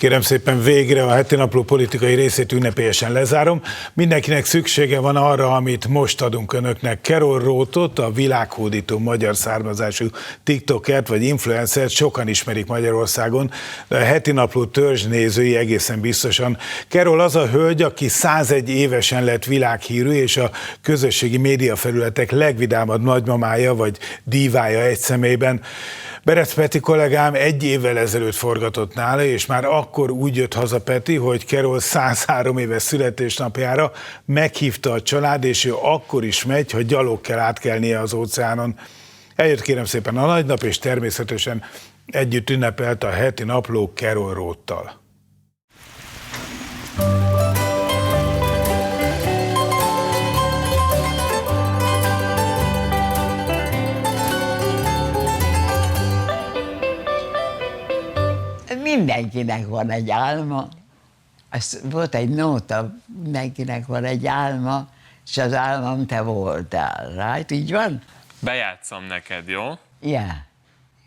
Kérem szépen, végre a heti napló politikai részét ünnepélyesen lezárom. Mindenkinek szüksége van arra, amit most adunk önöknek. Carol Rothot, a világhódító magyar származású tiktokert vagy influencert sokan ismerik Magyarországon, de a heti napló törzsnézői egészen biztosan. Carol az a hölgy, aki 101 évesen lett világhírű, és a közösségi médiafelületek legvidámabb nagymamája vagy dívája egy személyben. Berec Peti kollégám 1 évvel ezelőtt forgatott nála, és már akkor úgy jött haza Peti, hogy Carol 103 éves születésnapjára meghívta a család, és ő akkor is megy, hogy gyalog kell átkelnie az óceánon. Eljött kérem szépen a nagynap, és természetesen együtt ünnepelt a heti napló Carol Rothtal. Mindenkinek van egy álma. Volt egy nóta, mindenkinek van egy álma, és az álmam te voltál. Right? Így van? Bejátszom neked, jó? Yeah.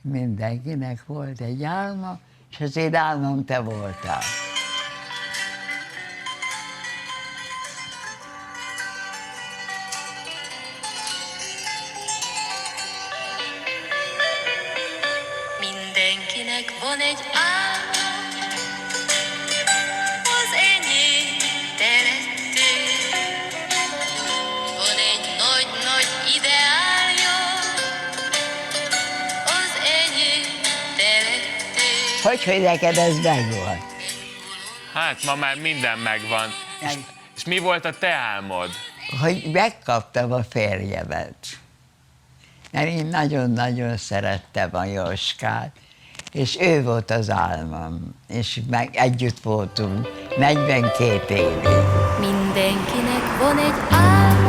Mindenkinek volt egy álma, és az én álmam te voltál. Mindenkinek van egy álma, az enyém te lettél. Van egy nagy-nagy ideálja, az enyém te lettél. Hogy neked ez megvolt? Hát ma már minden megvan. És mi volt a te álmod? Hogy megkaptam a férjemet. Mert én nagyon-nagyon szerettem a Jóskát, és ő volt az álmam, és meg együtt voltunk 42 évig. Mindenkinek van egy álma,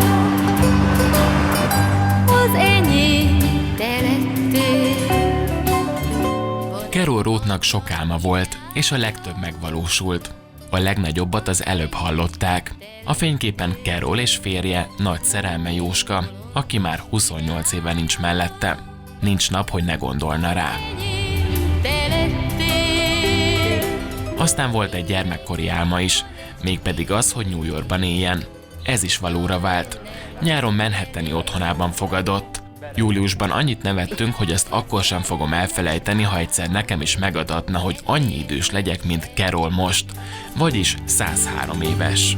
az enyém te lettél. Carol Rothnak sok álma volt, és a legtöbb megvalósult. A legnagyobbat az előbb hallották. A fényképen Carol és férje, nagy szerelme Jóska, aki már 28 éve nincs mellette. Nincs nap, hogy ne gondolna rá. Aztán volt egy gyermekkori álma is, mégpedig az, hogy New Yorkban éljen. Ez is valóra vált. Nyáron Manhattani otthonában fogadott. Júliusban annyit nevettünk, hogy azt akkor sem fogom elfelejteni, ha egyszer nekem is megadatna, hogy annyi idős legyek, mint Carol most, vagyis 103 éves.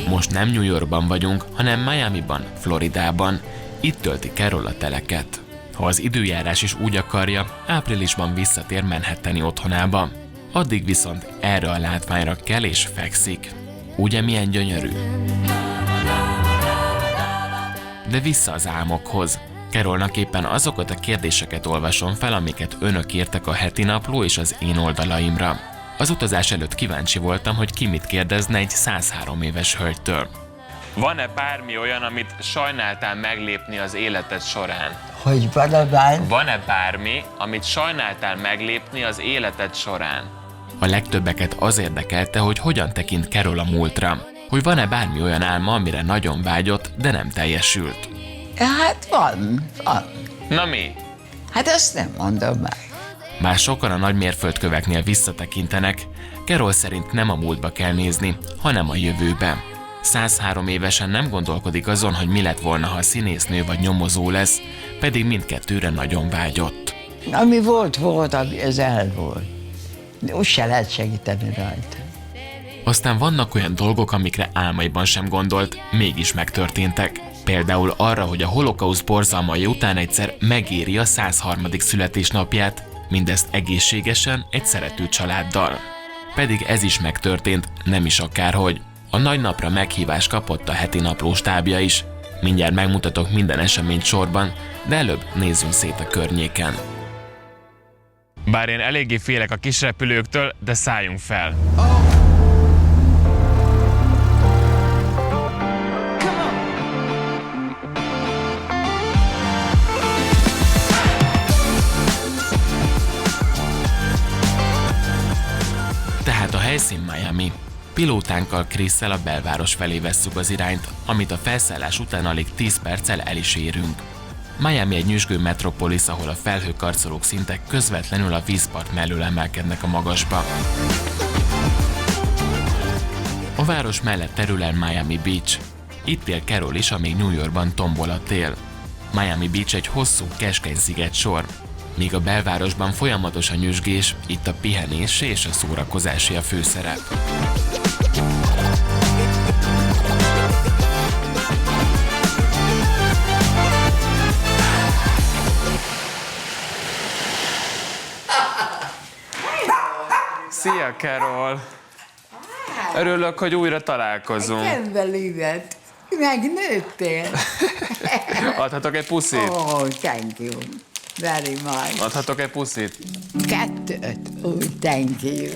Most nem New Yorkban vagyunk, hanem Miamiban, Floridában. Itt tölti Carol a teleket. Ha az időjárás is úgy akarja, áprilisban visszatér Manhattani otthonába. Addig viszont erre a látványra kell és fekszik. Ugye milyen gyönyörű? De vissza az álmokhoz. Carolnak éppen azokat a kérdéseket olvasom fel, amiket önök írtak a heti napló és az én oldalaimra. Az utazás előtt kíváncsi voltam, hogy ki mit kérdezne egy 103 éves hölgytől. Van-e bármi olyan, amit sajnáltál meglépni az életed során? Hogy van Van-e bármi, amit sajnáltál meglépni az életed során? A legtöbbeket az érdekelte, hogy hogyan tekint Carol a múltra. Hogy van-e bármi olyan álma, amire nagyon vágyott, de nem teljesült. Hát van. Na mi? Hát azt nem mondom meg. Már sokan a nagy mérföldköveknél visszatekintenek, Carol szerint nem a múltba kell nézni, hanem a jövőbe. 103 évesen nem gondolkodik azon, hogy mi lett volna, ha színésznő vagy nyomozó lesz, pedig mindkettőre nagyon vágyott. Ami volt, ez el volt. De úgy se lehet segíteni rajta. Aztán vannak olyan dolgok, amikre álmaiban sem gondolt, mégis megtörténtek. Például arra, hogy a holokauszt borzalmai után egyszer megéri a 103. születésnapját, mindezt egészségesen, egy szerető családdal. Pedig ez is megtörtént, nem is akárhogy. A nagy napra meghívást kapott a heti napló stábja is. Mindjárt megmutatok minden eseményt sorban, de előbb nézzünk szét a környéken. Bár én eléggé félek a kis repülőktől, de szálljunk fel. Tehát a helyszín Miami. Pilótánkkal Chrisszel a belváros felé vesszük az irányt, amit a felszállás után alig 10 perccel el is érünk. Miami egy nyüzsgő metropolisz, ahol a felhőkarcolók szintek közvetlenül a vízpart mellől emelkednek a magasba. A város mellett terül el Miami Beach. Itt él Carol is, amíg New Yorkban tombolat él. Miami Beach egy hosszú, keskeny szigetsor. Míg a belvárosban folyamatos a nyüzsgés, itt a pihenés és a szórakozási a főszerep. Szia, Carol! Örülök, hogy újra találkozunk. can't believe it. Megnőttél. Adhatok egy puszit? Oh, thank you very much. Adhatok egy puszit? 2. Oh, thank you.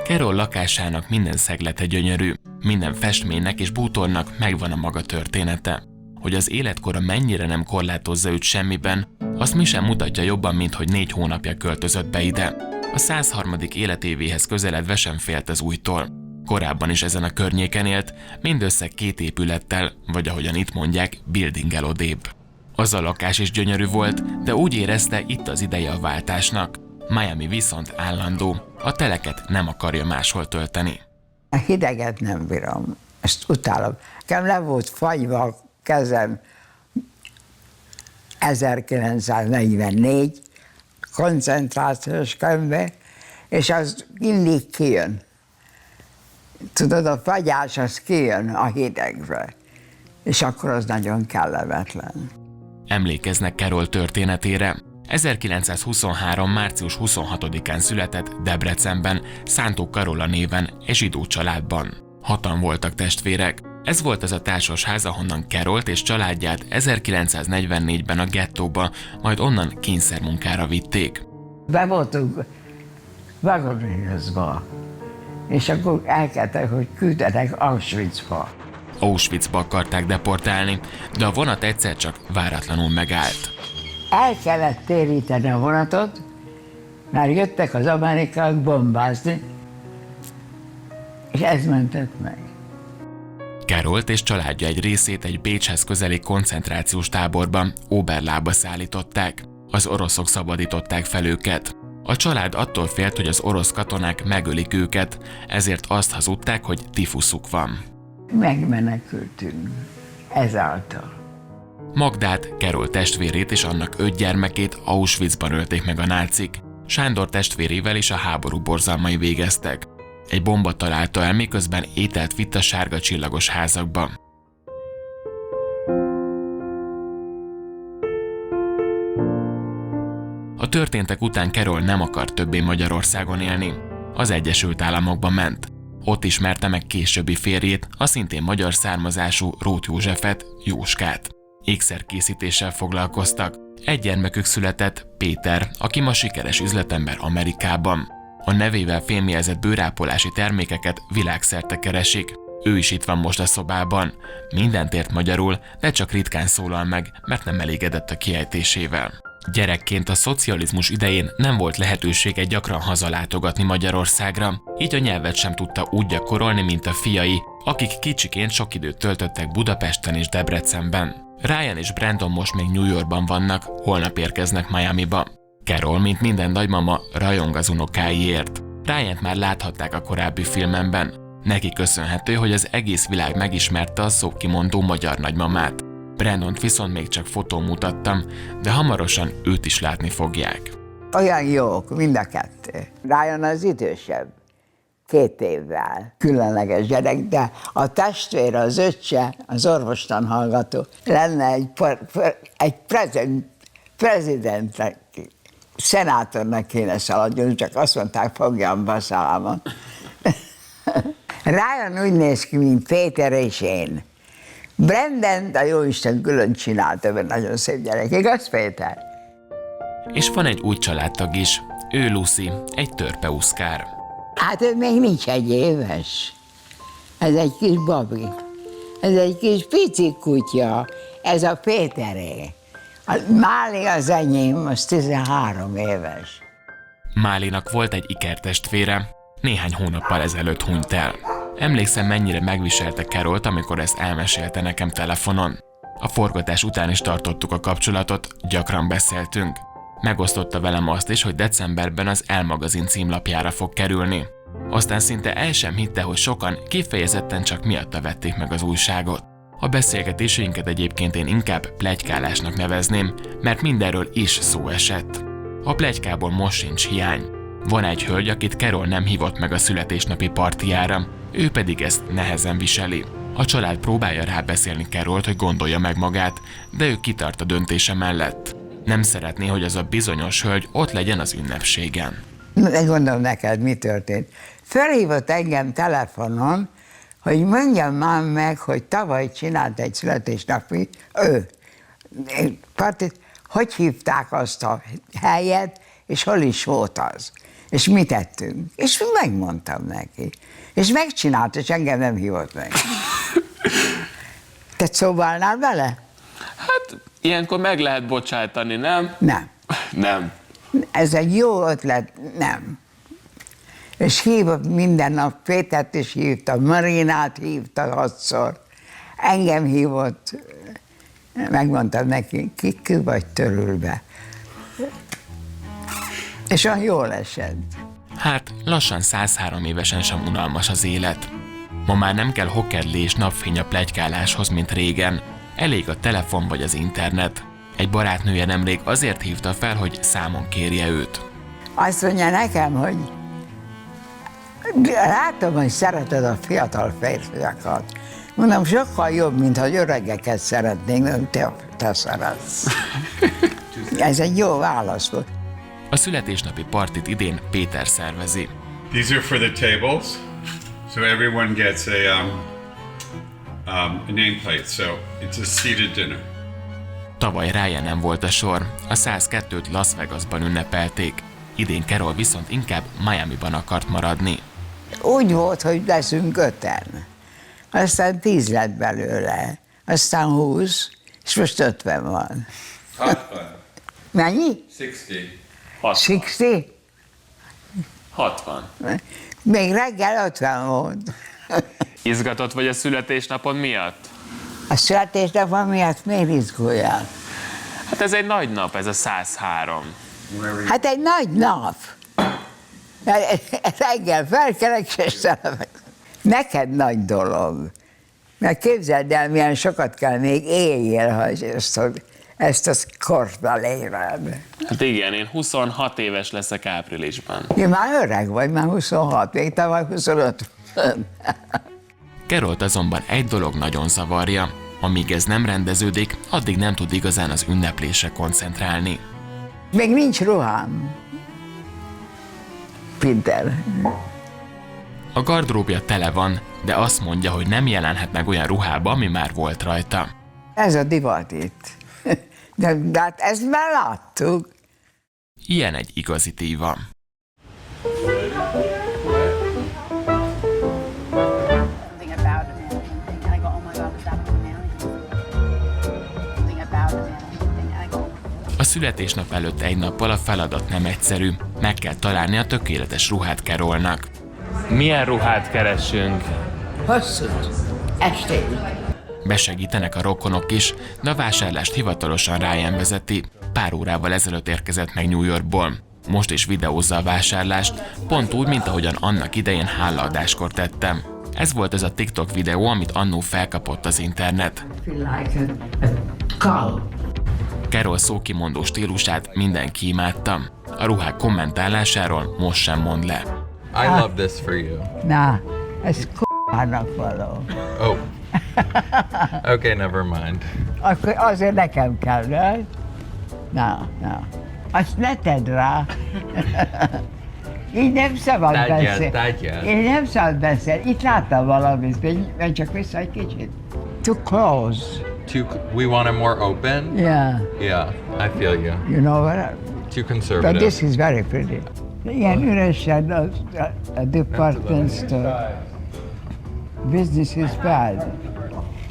Carol lakásának minden szeglete gyönyörű, minden festménynek és bútornak megvan a maga története. Hogy az életkora mennyire nem korlátozza őt semmiben, azt mi sem mutatja jobban, mint hogy 4 hónapja költözött be ide. A 103. életévéhez közeledve sem félt az újtól. Korábban is ezen a környéken élt, mindössze 2 épülettel, vagy ahogyan itt mondják, buildinggel odébb. Az a lakás is gyönyörű volt, de úgy érezte, itt az ideje a váltásnak. Miami viszont állandó, a teleket nem akarja máshol tölteni. A hideget nem bírom, ezt utálom. Nekem le volt fagyva a kezem 1944 koncentrációs könyvbe, és az mindig kijön. Tudod, a fagyás az kijön a hidegbe, és akkor az nagyon kellemetlen. Emlékeznek Carol történetére. 1923. március 26-án született Debrecenben, Szántó Karola néven egy zsidó családban. 6-an voltak testvérek. Ez volt az a társasház, ahonnan Carolt és családját 1944-ben a gettóba, majd onnan kényszermunkára vitték. Be voltunk vagonírozva, és akkor elkezdtek, hogy küldenek Auschwitzba. Auschwitzba akarták deportálni, de a vonat egyszer csak váratlanul megállt. El kellett téríteni a vonatot, mert jöttek az amerikaiak bombázni, és ez mentett meg. Carolt és családja egy részét egy Bécshez közeli koncentrációs táborban, Oberlába szállították. Az oroszok szabadították fel őket. A család attól félt, hogy az orosz katonák megölik őket, ezért azt hazudták, hogy tifuszuk van. Megmenekültünk ezáltal. Magdát, Carol testvérét és annak 5 gyermekét Auschwitzban ölték meg a nácik. Sándor testvérével is a háború borzalmai végeztek. Egy bomba találta el, miközben ételt vitt a sárga csillagos házakba. A történtek után Carol nem akart többé Magyarországon élni. Az Egyesült Államokba ment. Ott ismerte meg későbbi férjét, a szintén magyar származású Róth Józsefet, Jóskát. Ékszerkészítéssel foglalkoztak. Egy gyermekük született, Péter, aki ma sikeres üzletember Amerikában. A nevével fémjelzett bőrápolási termékeket világszerte keresik. Ő is itt van most a szobában. Mindent ért magyarul, de csak ritkán szólal meg, mert nem elégedett a kiejtésével. Gyerekként a szocializmus idején nem volt lehetősége gyakran hazalátogatni Magyarországra, így a nyelvet sem tudta úgy gyakorolni, mint a fiai, akik kicsiként sok időt töltöttek Budapesten és Debrecenben. Ryan és Brandon most még New Yorkban vannak, holnap érkeznek Miamiba. Carol, mint minden nagymama, rajong az unokáiért. Ryant már láthatták a korábbi filmemben. Neki köszönhető, hogy az egész világ megismerte a szókimondó magyar nagymamát. Brandont viszont még csak fotón mutattam, de hamarosan őt is látni fogják. Olyan jók, mind a 2. Ryan az idősebb, 2 évvel. Különleges gyerek, de a testvér, az öccse, az orvostan hallgató, lenne egy prezidentnek, szenátornak kéne szaladjon, csak azt mondták, fogjam be a szalámot. Ryan úgy néz ki, mint Péter és én. Brandon, a jóisten külön csinálta, mert nagyon szép gyerek, igaz, Péter? És van egy új családtag is, ő Lucy, egy törpeuszkár. Hát ő még nincs 1 éves. Ez egy kis babi. Ez egy kis pici kutya. Ez a Péteré. A Máli az enyém, most 13 éves. Málinak volt egy ikertestvére, néhány hónappal ezelőtt hunyt el. Emlékszem, mennyire megviselte Carolt, amikor ezt elmesélte nekem telefonon. A forgatás után is tartottuk a kapcsolatot, gyakran beszéltünk. Megosztotta velem azt is, hogy decemberben az Elle magazin címlapjára fog kerülni. Aztán szinte el sem hitte, hogy sokan kifejezetten csak miatta vették meg az újságot. A beszélgetéseinket egyébként én inkább pletykálásnak nevezném, mert mindenről is szó esett. A pletykából most sincs hiány. Van egy hölgy, akit Carol nem hívott meg a születésnapi partijára, ő pedig ezt nehezen viseli. A család próbálja rábeszélni Carolt, hogy gondolja meg magát, de ő kitart a döntése mellett. Nem szeretné, hogy az a bizonyos hölgy ott legyen az ünnepségen. Megmondom neked, mi történt. Felhívott engem telefonon, hogy mondjam már meg, hogy tavaly csinált egy születésnapi, partit, hogy hívták azt a helyet, és hol is volt az. És mit tettünk. És megmondtam neki. És megcsinált, és engem nem hívott meg. Te szóvalnál vele? Hát ilyenkor meg lehet bocsájtani, nem? Nem. Nem. Ez egy jó ötlet, nem. És hívott minden nap, Pétert is hívta, Marinát hívta 6-szor. Engem hívott, megmondtam neki, ki vagy törülve. És olyan jól esett. Hát, lassan 103 évesen sem unalmas az élet. Ma már nem kell hokedli és napfény a pletykáláshoz, mint régen. Elég a telefon vagy az internet. Egy barátnője nemrég azért hívta fel, hogy számon kérje őt. Azt mondja nekem, hogy látom, hogy szereted a fiatal férfiakat. Mondom, sokkal jobb, mint hogy öregeket szeretnénk, nem te szeretsz. Ez egy jó válasz volt. A születésnapi partit idén Péter szervezi. These are for the tables, so everyone gets a nameplate, so it's a seated dinner. Tavaly Ryan nem volt a sor, a 102-t Las Vegasban ünnepelték. Idén Carol viszont inkább Miamiban akart maradni. Úgy volt, hogy leszünk 5-en. Aztán 10 lett belőle, aztán 20, és most 50 van. 60. Mennyi? 60. 60? 60. Még reggel 50 volt. Izgatott vagy a születésnapod miatt? A születésnapom miatt miért izguljál? Hát ez egy nagy nap, ez a 103. Hát egy nagy nap. Reggel felkelek, és telefonálok. Neked nagy dolog. Mert képzeld el, milyen sokat kell még éljél, ha ezt a kort eléred. Hát igen, én 26 éves leszek áprilisban. Én már öreg vagy, már 26, még tavaly 25. Carolt azonban egy dolog nagyon zavarja. Amíg ez nem rendeződik, addig nem tud igazán az ünneplésre koncentrálni. Még nincs ruhám. Pinter. A gardróbja tele van, de azt mondja, hogy nem jelenhet meg olyan ruhába, ami már volt rajta. Ez a divat itt. De hát ezt már láttuk. Ilyen egy igazi díva. A születésnap előtt egy nappal a feladat nem egyszerű. Meg kell találni a tökéletes ruhát Carolnak. Milyen ruhát keresünk? Hosszút. Estéig. Besegítenek a rokonok is, de a vásárlást hivatalosan Ryan vezeti. Pár órával ezelőtt érkezett meg New Yorkból. Most is videózza a vásárlást, pont úgy, mint ahogyan annak idején hálaadáskor tettem. Ez volt ez a TikTok videó, amit annó felkapott az internet. Carol szókimondó stílusát mindenki imádta. A ruhák kommentálásáról most sem mond le. I love this for you. Na, ez k***ának való. Oh. Okay, never mind. Akkor azért nekem kell, de? Na. Azt ne tedd rá. Így nem szabad beszélni. Tárgyal. Én nem szabad beszélni. Itt láttam valamit, menj csak vissza egy kicsit. Too close. We want it more open? Yeah. Yeah, I feel you. You know what? Too But conservative. this is very pretty. Ilyen üresen a department store. Business is bad.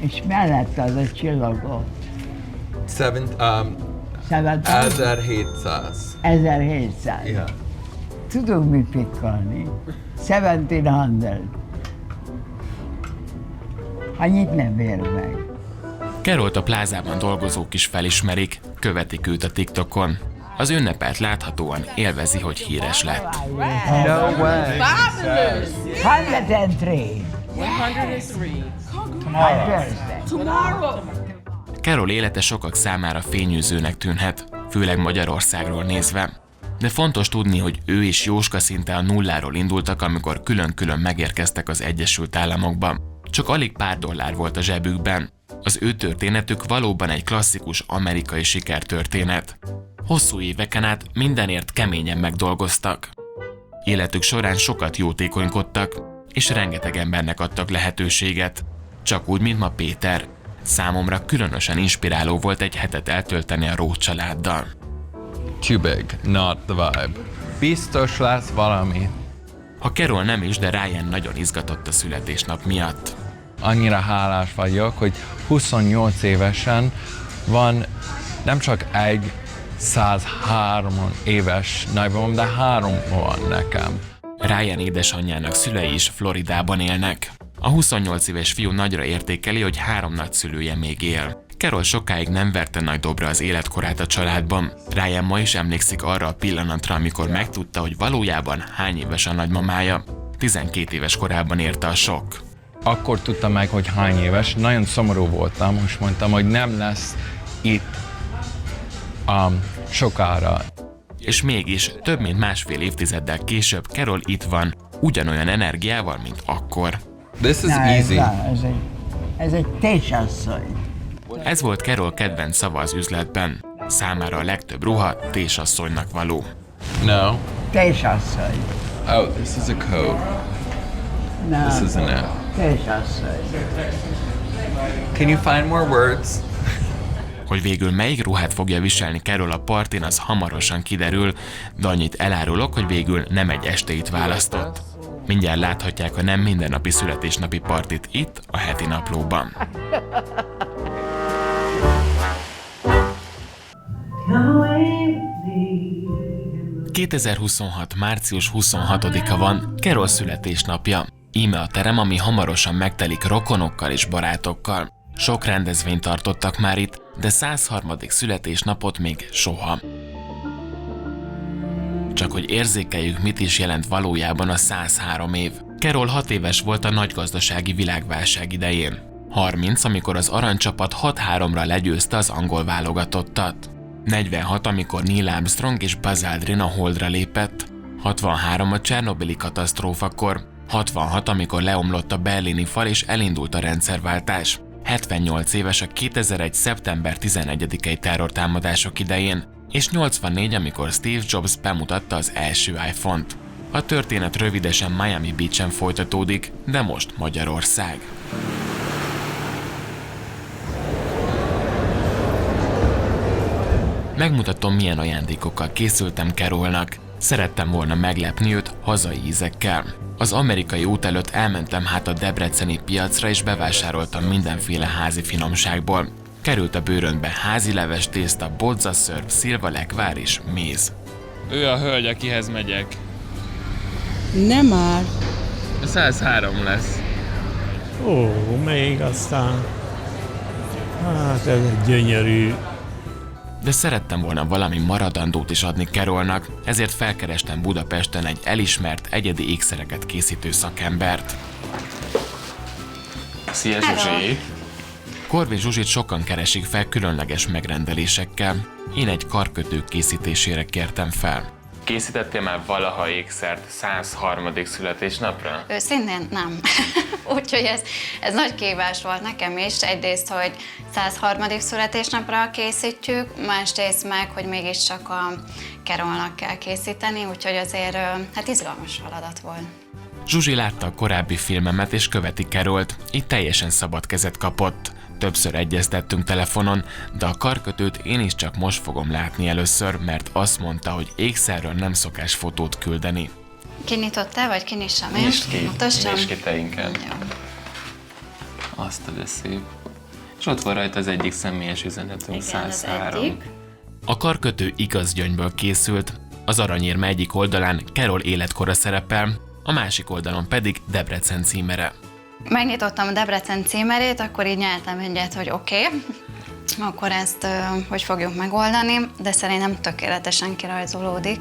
És mellett az a csillagó. 1700. 1700. Yeah. Tudunk mit pikkolni. 1700. Annyit nem ér meg. Carolt a plázában dolgozók is felismerik, követik őt a TikTokon. Az ünnepet láthatóan élvezi, hogy híres lett. No way. 103. Carol élete sokak számára fényűzőnek tűnhet, főleg Magyarországról nézve. De fontos tudni, hogy ő és Jóska szinte a nulláról indultak, amikor külön-külön megérkeztek az Egyesült Államokba. Csak alig pár dollár volt a zsebükben. Az ő történetük valóban egy klasszikus amerikai sikertörténet. Hosszú éveken át mindenért keményen megdolgoztak. Életük során sokat jótékonykodtak, és rengeteg embernek adtak lehetőséget. Csak úgy, mint ma Péter. Számomra különösen inspiráló volt egy hetet eltölteni a Roth családdal. Too big, not the vibe. Biztos lesz valami. Ha Carol nem is, de Ryan nagyon izgatott a születésnap miatt. Annyira hálás vagyok, hogy 28 évesen van nem csak egy 103 éves nagymamám, de 3 van nekem. Ryan édesanyjának szülei is Floridában élnek. A 28 éves fiú nagyra értékeli, hogy 3 nagyszülője még él. Carol sokáig nem verte nagy dobra az életkorát a családban. Ryan ma is emlékszik arra a pillanatra, amikor megtudta, hogy valójában hány éves a nagymamája. 12 éves korában érte a sok. Akkor tudtam meg, hogy hány éves. Nagyon szomorú voltam, most mondtam, hogy nem lesz itt sokára. És mégis több mint másfél évtizeddel később Carol itt van, ugyanolyan energiával, mint akkor. This is easy. Ez egy tésasszony. Ez volt Carol kedvenc szava az üzletben. Számára a legtöbb ruha tésasszonynak való. No. Tésasszony. Oh, this is a code. No. This isn't it. Tésasszony. Can you find more words? Hogy végül melyik ruhát fogja viselni Carol a partin, az hamarosan kiderül, de annyit elárulok, hogy végül nem egy estéit választott. Mindjárt láthatják a nem mindennapi születésnapi partit itt, a Heti Naplóban. ...2026. március 26-a van, Carol születésnapja. Íme a terem, ami hamarosan megtelik rokonokkal és barátokkal. Sok rendezvényt tartottak már itt, de 103. születésnapot még soha. Csak hogy érzékeljük, mit is jelent valójában a 103 év. Carol 6 éves volt a nagy gazdasági világválság idején. 30, amikor az aranycsapat 6-3-ra legyőzte az angol válogatottat. 46, amikor Neil Armstrong és Buzz Aldrin a Holdra lépett. 63 a Csernobili katasztrófakor. 66, amikor leomlott a berlini fal és elindult a rendszerváltás. 78 éves a 2001. szeptember 11-i terrortámadások idején, és 84, amikor Steve Jobs bemutatta az első iPhone-t. A történet rövidesen Miami Beach-en folytatódik, de most Magyarország. Megmutatom, milyen ajándékokkal készültem Carolnak. Szerettem volna meglepni őt hazai ízekkel. Az amerikai út előtt elmentem hát a debreceni piacra, és bevásároltam mindenféle házi finomságból. Került a bőröntbe házi leves, tészta, bodzaszörp, szilvalekvár és méz. Ő a hölgy, akihez megyek. Nem már. 103 lesz. Ó, még aztán... Hát ez egy gyönyörű... De szerettem volna valami maradandót is adni Carolnak, ezért felkerestem Budapesten egy elismert, egyedi ékszereket készítő szakembert. Szia, Zsuzsi! Korvin Zsuzsit sokan keresik fel különleges megrendelésekkel. Én egy karkötő készítésére kértem fel. Készítettél már valaha ékszert 103. születésnapra? Őszintén nem. Úgyhogy ez nagy kihívás volt nekem is. Egyrészt, hogy 103. születésnapra készítjük, másrészt meg, hogy mégiscsak a Carolnak kell készíteni, úgyhogy azért hát izgalmas feladat volt. Zsuzsi látta a korábbi filmemet és követi Carolt, így teljesen szabad kezet kapott. Többször egyeztettünk telefonon, de a karkötőt én is csak most fogom látni először, mert azt mondta, hogy ékszerről nem szokás fotót küldeni. Kinyitottál, vagy kinyissam én? Nyisd ki, Mutassam? nyisd ki te inkább. Jó. Azt a de szép. És ott van rajta az egyik személyes üzenetünk, Igen, az 103. egyik. A karkötő igaz gyöngyből készült, az aranyérme egyik oldalán Carol életkora szerepel, a másik oldalon pedig Debrecen címere. Megnyitottam a Debrecen címerét, akkor így nyertem egyet, hogy oké, akkor ezt hogy fogjuk megoldani, de szerintem tökéletesen kirajzolódik.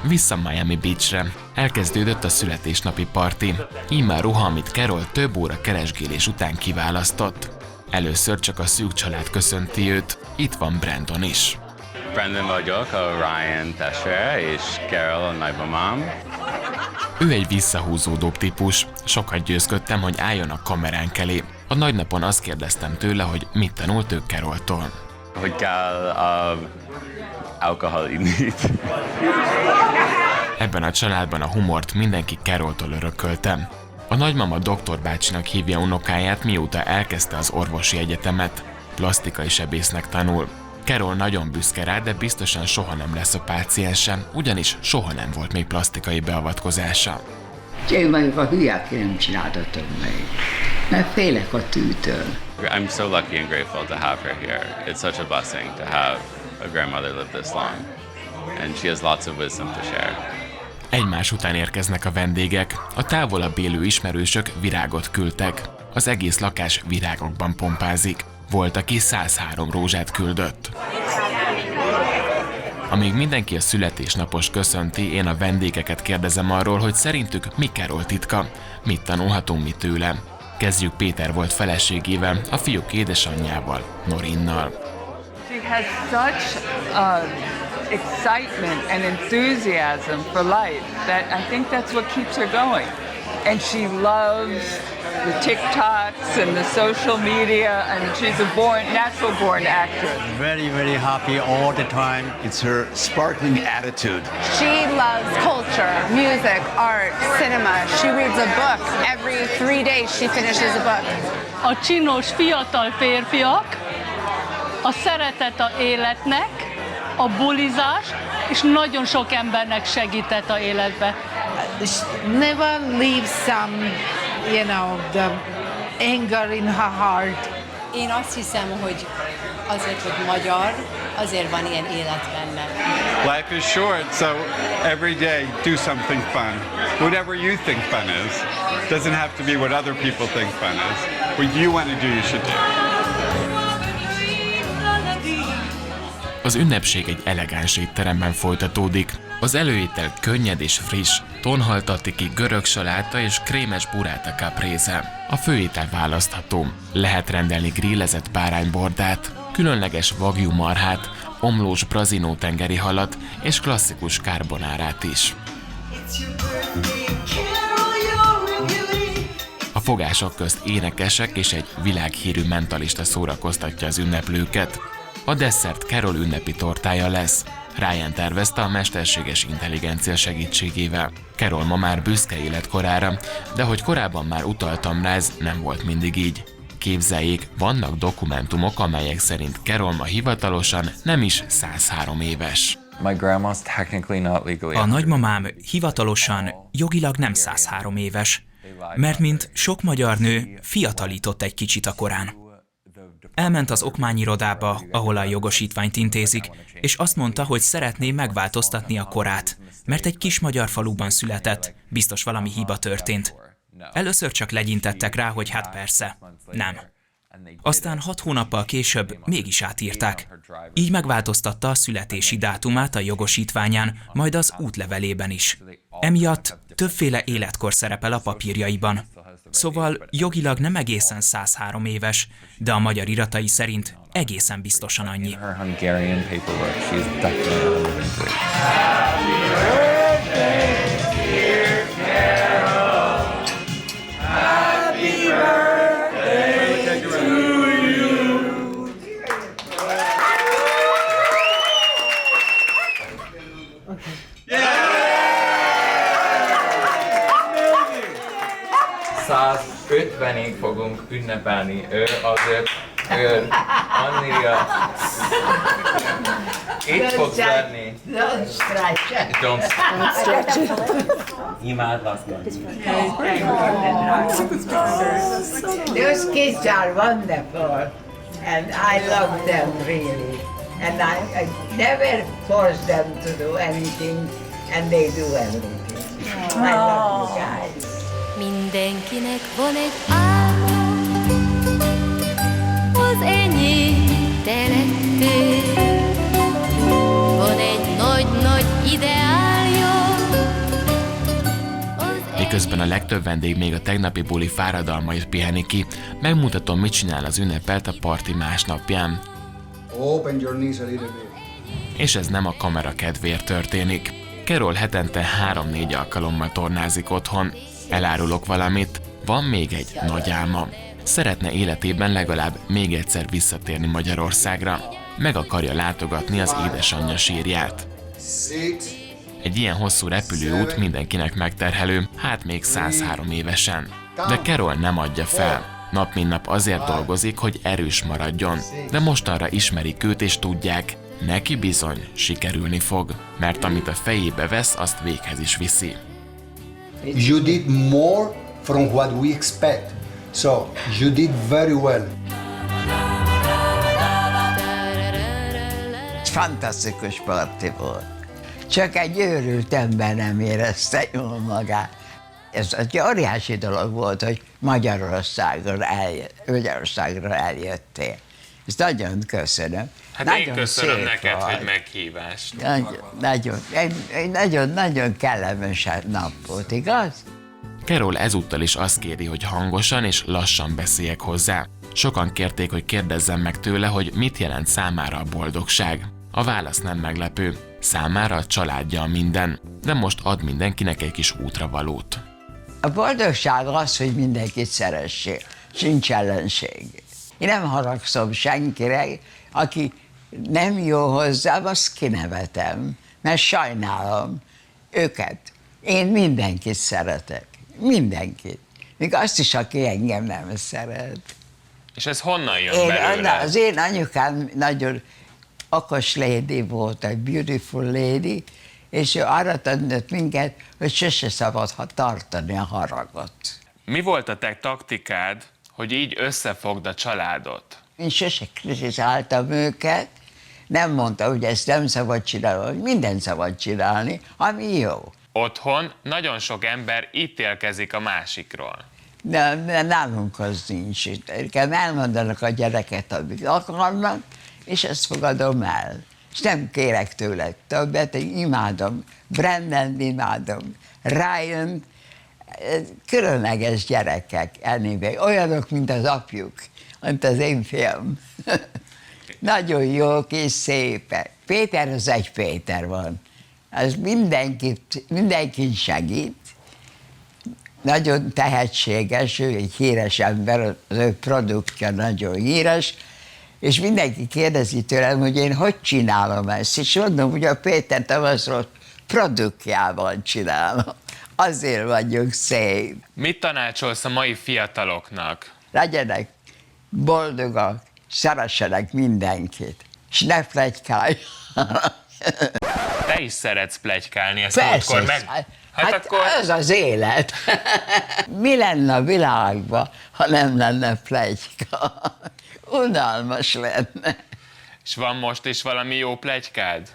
Vissza Miami Beachre. Elkezdődött a születésnapi parti. Immár ruha, amit Carol több óra keresgélés után kiválasztott. Először csak a szűk család köszönti őt, itt van Brandon is. Brandon vagyok, a Ryan testvére, és Carol a nagymamám. Ő egy visszahúzódóbb típus. Sokat győzködtem, hogy álljon a kameránk elé. A nagynapon azt kérdeztem tőle, hogy mit tanult ő Caroltól. Hogy kell alkohol inni. Ebben a családban a humort mindenki Caroltól örökölte. A nagymama doktor bácsinak hívja unokáját, mióta elkezdte az orvosi egyetemet. Plastikai sebésznek tanul. Carol nagyon büszke rá, de biztosan soha nem lesz a páciense, ugyanis soha nem volt még plastikai beavatkozása. Én vagyok a hülye, aki nem csináltatom még, mert félek a tűtől. I'm so lucky and grateful to have her here. It's such a blessing to have a grandmother live this long. And she has lots of wisdom to share. Egymás után érkeznek a vendégek. A távolabb élő ismerősök virágot küldtek. Az egész lakás virágokban pompázik. Volt, aki 103 rózsát küldött. Amíg mindenki a születésnapos köszönti, én a vendégeket kérdezem arról, hogy szerintük mi Carol titka, mit tanulhatunk mi tőle. Kezdjük Péter volt feleségével, a fiúk édesanyjával, Norinnal. She has such excitement and enthusiasm for life that I think that's what keeps her going. And she loves the TikToks and the social media, and she's a natural born actress. Very, very happy all the time. It's her sparkling attitude. She loves culture, music, art, cinema. She reads a book. Every 3 days she finishes a book. A csinos fiatal férfiak, a szeretet a életnek, a bulizás, és nagyon sok embernek segített a életbe. Never leave some, the anger in her heart. Én azt hiszem, hogy azért, hogy magyar, azért van ilyen élet benne. Life is short, so every day do something fun. Whatever you think fun is. Doesn't have to be what other people think fun is. What you want to do, you should do. Az ünnepség egy elegáns étteremben folytatódik. Az előétel könnyed és friss, tonhal tatiki, görög saláta és krémes burrata caprese. A főétel választható. Lehet rendelni grillezett báránybordát, különleges wagyu marhát, omlós brazinó tengeri halat és klasszikus carbonárát is. A fogások közt énekesek és egy világhírű mentalista szórakoztatja az ünneplőket. A desszert Carol ünnepi tortája lesz. Ryan tervezte a mesterséges intelligencia segítségével. Carol ma már büszke életkorára, de hogy korábban már utaltam rá, ez nem volt mindig így. Képzeljék, vannak dokumentumok, amelyek szerint Carol ma hivatalosan nem is 103 éves. A nagymamám hivatalosan jogilag nem 103 éves, mert mint sok magyar nő, fiatalított egy kicsit a korán. Elment az okmányirodába, ahol a jogosítványt intézik, és azt mondta, hogy szeretné megváltoztatni a korát, mert egy kis magyar faluban született, biztos valami hiba történt. Először csak legyintettek rá, hogy hát persze, nem. Aztán 6 hónappal később mégis átírták. Így megváltoztatta a születési dátumát a jogosítványán, majd az útlevelében is. Emiatt többféle életkor szerepel a papírjaiban. Szóval jogilag nem egészen 103 éves, de a magyar iratai szerint egészen biztosan annyi. ig fogunk ünnepelni. Ő azért, Annia, itt fogsz lenni. Don't stretch it. Don't stretch it. Imádlak. Those kids are wonderful, and I love them really. And I never force them to do anything, and they do everything. I love you guys. Mindenkinek van egy álma, az enyém te lettél. Van egy nagy-nagy ideálja. Miközben a legtöbb vendég még a tegnapi buli fáradalmait piheni ki, megmutatom, mit csinál az ünnepelt a parti másnapján. Open your knees a little bit. És ez nem a kamera kedvéért történik. Carol hetente 3-4 alkalommal tornázik otthon. Elárulok valamit, van még egy nagy álma. Szeretne életében legalább még egyszer visszatérni Magyarországra. Meg akarja látogatni az édesanyja sírját. Egy ilyen hosszú repülőút mindenkinek megterhelő, hát még 103 évesen. De Carol nem adja fel. Nap mint nap azért dolgozik, hogy erős maradjon. De mostanra ismerik őt és tudják, neki bizony sikerülni fog. Mert amit a fejébe vesz, azt véghez is viszi. You did more from what we expect. So you did very well. Fantasztikus parti volt. Csak egy őrült ember nem érezte jól magát. Ez egy óriási dolog volt, hogy Magyarországra eljöttél. Ezt nagyon köszönöm. Hát nagyon én köszönöm szép neked, vagy. hogy meghívást. Nagyon kellemes nap volt, igaz? Carol ezúttal is azt kéri, hogy hangosan és lassan beszéljek hozzá. Sokan kérték, hogy kérdezzem meg tőle, hogy mit jelent számára a boldogság. A válasz nem meglepő. Számára a családja a minden, de most ad mindenkinek egy kis útravalót. A boldogság az, hogy mindenkit szeressél, sincs ellenség. Én nem haragszom senkire, aki nem jó hozzám, azt kinevetem, mert sajnálom őket. Én mindenkit szeretek, mindenkit. Még azt is, aki engem nem szeret. És ez honnan jön belőle? Az én anyukám nagyon okos lady volt, egy beautiful lady, és ő arra tanított minket, hogy sose szabad tartani a haragot. Mi volt a te taktikád, hogy így összefogd a családot? Én sose kritizáltam őket, nem mondta, hogy ezt nem szabad csinálni, hogy mindent szabad csinálni, ami jó. Otthon nagyon sok ember ítélkezik a másikról. De nálunk az nincs. Nekem elmondanak a gyereket, amit akarnak, és ezt fogadom el. És nem kérek tőle többet, én imádom, Brandon imádom, Ryan, különleges gyerekek, anyway, olyanok, mint az apjuk, mint az én fiam. Nagyon jók és szépek. Péter az egy Péter van. Az mindenki segít. Nagyon tehetséges, ő egy híres ember, az ő produktja nagyon híres, és mindenki kérdezi tőlem, hogy én hogy csinálom ezt, és mondom, hogy a Péter Tavaszról produktjával csinálom. Azért vagyok szép. Mit tanácsolsz a mai fiataloknak? Legyenek boldogak, szeressenek mindenkit, és ne pletykáljanak. Te is szeretsz pletykálni, ezt Persze, akkor meg... Hát akkor... ez az élet. Mi lenne a világban, ha nem lenne pletyka? Unalmas lenne. És van most is valami jó pletykád?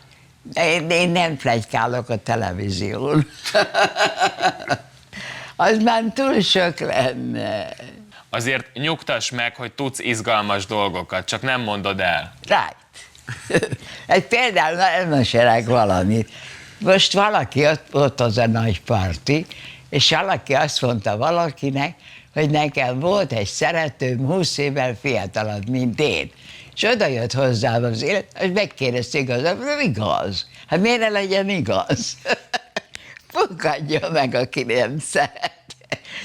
Én nem pletykálok a televízión. Az már túl sok lenne. Azért nyugtass meg, hogy tudsz izgalmas dolgokat, csak nem mondod el. Right. Például elmesélek valamit. Most valaki ott az a nagy parti, és valaki azt mondta valakinek, hogy nekem volt egy szeretőm 20 évvel fiatalabb, mint én. És oda jött hozzám az élet, hogy megkérdezte igazán, nem igaz. Hát miért ne legyen igaz? Fogadja meg, aki nem szeret.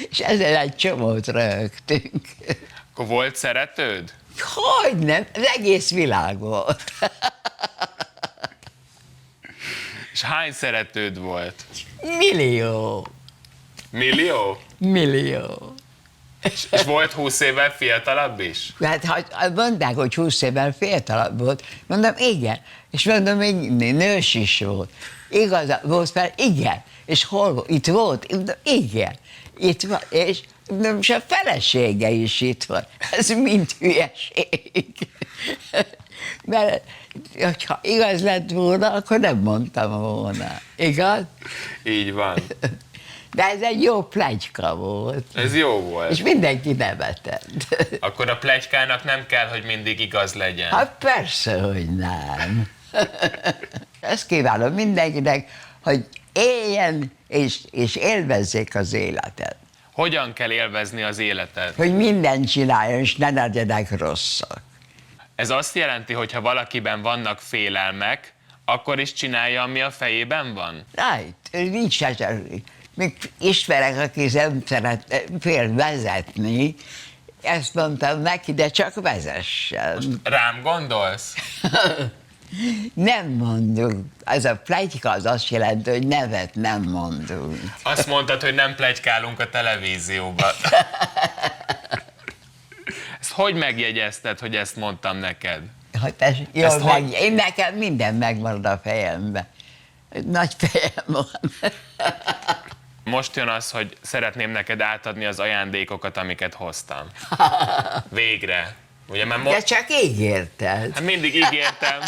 És ezzel egy csomót röhögtünk. Akkor volt szeretőd? Hogy nem? Az egész világ volt. És hány szeretőd volt? Millió. Millió? Millió. És volt 20 évvel fiatalabb is? Hát ha mondták, hogy 20 évvel fiatalabb volt, mondom, igen. És mondom, még nős is volt. Igaz, volt fel, igen. És hol volt? Itt volt? Mondom, igen. Itt van, és a felesége is itt van. Ez mind hülyeség. Mert Hogyha igaz lett volna, akkor nem mondtam volna. Igaz? Így van. De ez egy jó pletyka volt. Ez jó volt. És mindenki nevetett. Akkor a pletykának nem kell, hogy mindig igaz legyen. Hát persze, hogy nem. Ezt kívánom mindenkinek, hogy éljen és élvezzék az életet. Hogyan kell élvezni az életet? Hogy mindent csináljon, és ne legyenek rosszak. Ez azt jelenti, hogy ha valakiben vannak félelmek, akkor is csinálja, ami a fejében van? Nincs ezer. Még ismerek, aki nem fél vezetni, ezt mondtam neki, de csak vezessen. Most rám gondolsz? Nem mondunk. Az a pletyka az azt jelenti, hogy nevet nem mondunk. Azt mondtad, hogy nem pletykálunk a televízióban. Ezt hogy megjegyezted, hogy ezt mondtam neked? Én nekem minden megmarad a fejemben. Nagy fejem van. Most jön az, hogy szeretném neked átadni az ajándékokat, amiket hoztam. Végre. Ugye, De csak ígérted. Hát mindig ígértem.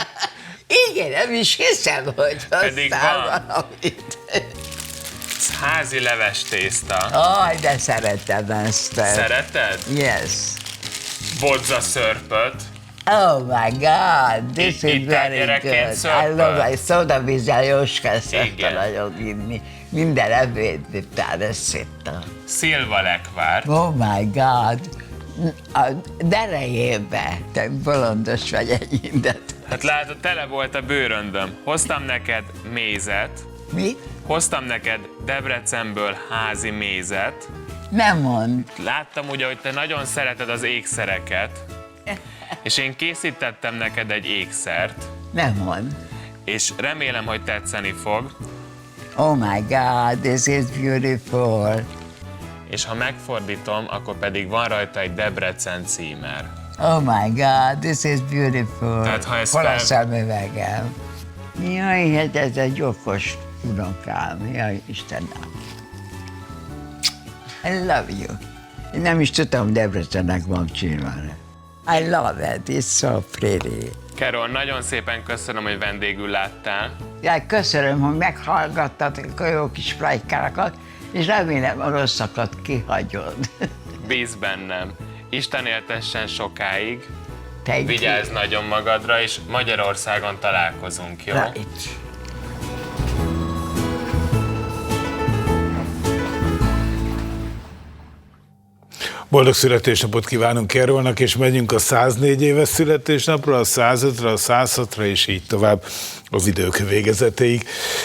Igen, nem is hiszem, hogy Pedig hoztál van. valamit. Ez házi leves tészta. Aj, de szeretem ezt. Szereted? Yes. Bodza szörpöt. Oh my God, this is very good. I love it. Szódavízzel Jóska szerte nagyon inni. Minden ebéd után ezt ittam. Szilvalekvár. Oh my God. A derejébe. Te bolondos vagy egy mindent. Hát látod, tele volt a bőröndöm. Hoztam neked mézet. Mi? Hoztam neked Debrecenből házi mézet. Nem mond. Láttam ugye, hogy te nagyon szereted az ékszereket, és én készítettem neked egy ékszert. Nem mond. És remélem, hogy tetszeni fog. Oh my God, this is beautiful. És ha megfordítom, akkor pedig van rajta egy Debrecen címer. Oh my God, this is beautiful. Tehát, ha ezt hol a fel... szemüvegem? Jaj, hát ez egy okos unokám. Jaj, Istenem. I love you. Én nem is tudtam, Debrecennek van csinálni. I love it, it's so pretty. Carol, nagyon szépen köszönöm, hogy vendégül láttál. Jaj, köszönöm, hogy meghallgattatok a jó kis plegykákat, és remélem a rosszakat kihagyod. Bíz bennem. Isten éltessen sokáig. Thank Vigyázz you. nagyon magadra, és Magyarországon találkozunk, jó? Right. Boldog születésnapot kívánunk Carolnak, és megyünk a 104 éves születésnapra, a 105-re, a 106-ra, és így tovább az idők végezetéig.